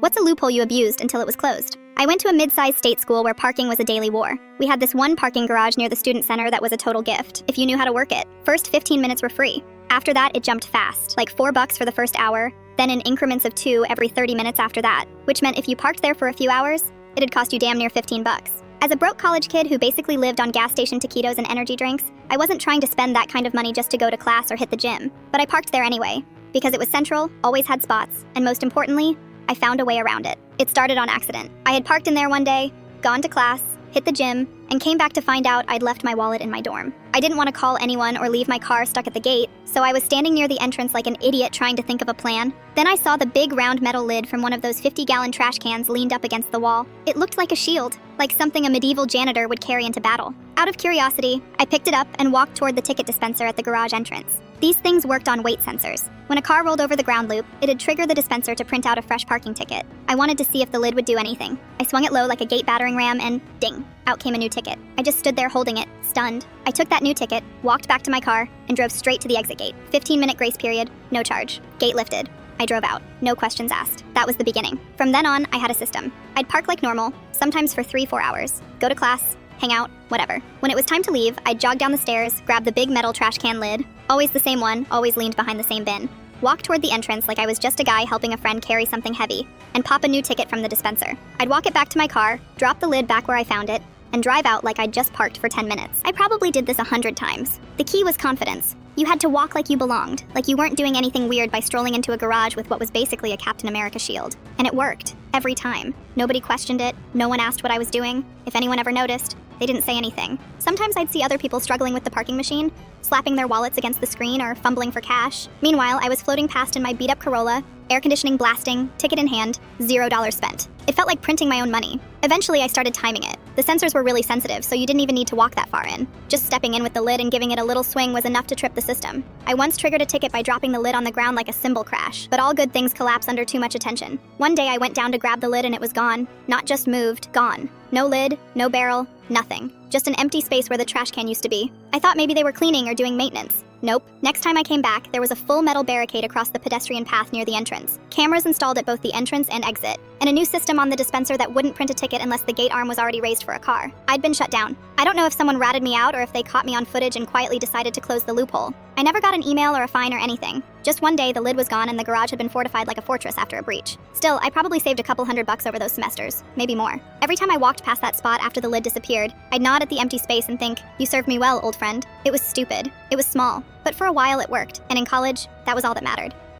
What's a loophole you abused until it was closed? I went to a mid-sized state school where parking was a daily war. We had this one parking garage near the student center that was a total gift, if you knew how to work it. First 15 minutes were free. After that, it jumped fast, like $4 for the first hour, then in increments of 2 every 30 minutes after that, which meant if you parked there for a few hours, it'd cost you damn near $15. As a broke college kid who basically lived on gas station taquitos and energy drinks, I wasn't trying to spend that kind of money just to go to class or hit the gym, but I parked there anyway, because it was central, always had spots, and most importantly, I found a way around it. It started on accident. I had parked in there one day, gone to class, hit the gym, and came back to find out I'd left my wallet in my dorm. I didn't want to call anyone or leave my car stuck at the gate, so I was standing near the entrance like an idiot trying to think of a plan. Then I saw the big round metal lid from one of those 50-gallon trash cans leaned up against the wall. It looked like a shield, like something a medieval janitor would carry into battle. Out of curiosity, I picked it up and walked toward the ticket dispenser at the garage entrance. These things worked on weight sensors. When a car rolled over the ground loop, it'd trigger the dispenser to print out a fresh parking ticket. I wanted to see if the lid would do anything. I swung it low like a gate battering ram and ding, out came a new ticket. I just stood there holding it, stunned. I took that new ticket, walked back to my car, and drove straight to the exit gate. 15-minute grace period, no charge. Gate lifted. I drove out. No questions asked. That was the beginning. From then on, I had a system. I'd park like normal, sometimes for 3-4 hours, go to class, hang out, whatever. When it was time to leave, I'd jog down the stairs, grab the big metal trash can lid, always the same one, always leaned behind the same bin, walk toward the entrance like I was just a guy helping a friend carry something heavy, and pop a new ticket from the dispenser. I'd walk it back to my car, drop the lid back where I found it, and drive out like I'd just parked for 10 minutes. I probably did this 100 times. The key was confidence. You had to walk like you belonged, like you weren't doing anything weird by strolling into a garage with what was basically a Captain America shield. And it worked. Every time. Nobody questioned it. No one asked what I was doing. If anyone ever noticed, they didn't say anything. Sometimes I'd see other people struggling with the parking machine, slapping their wallets against the screen or fumbling for cash. Meanwhile, I was floating past in my beat-up Corolla, air conditioning blasting, ticket in hand, $0 spent. It felt like printing my own money. Eventually, I started timing it. The sensors were really sensitive, so you didn't even need to walk that far in. Just stepping in with the lid and giving it a little swing was enough to trip the system. I once triggered a ticket by dropping the lid on the ground like a cymbal crash, but all good things collapse under too much attention. One day I went down to grab the lid and it was gone. Not just moved, gone. No lid, no barrel, nothing. Just an empty space where the trash can used to be. I thought maybe they were cleaning or doing maintenance. Nope. Next time I came back, there was a full metal barricade across the pedestrian path near the entrance. Cameras installed at both the entrance and exit, and a new system on the dispenser that wouldn't print a ticket unless the gate arm was already raised for a car. I'd been shut down. I don't know if someone ratted me out or if they caught me on footage and quietly decided to close the loophole. I never got an email or a fine or anything. Just one day, the lid was gone and the garage had been fortified like a fortress after a breach. Still, I probably saved a couple $100 over those semesters, maybe more. Every time I walked past that spot after the lid disappeared, I'd nod at the empty space and think, "You served me well, old friend." It was stupid. It was small. But for a while it worked, and in college, that was all that mattered.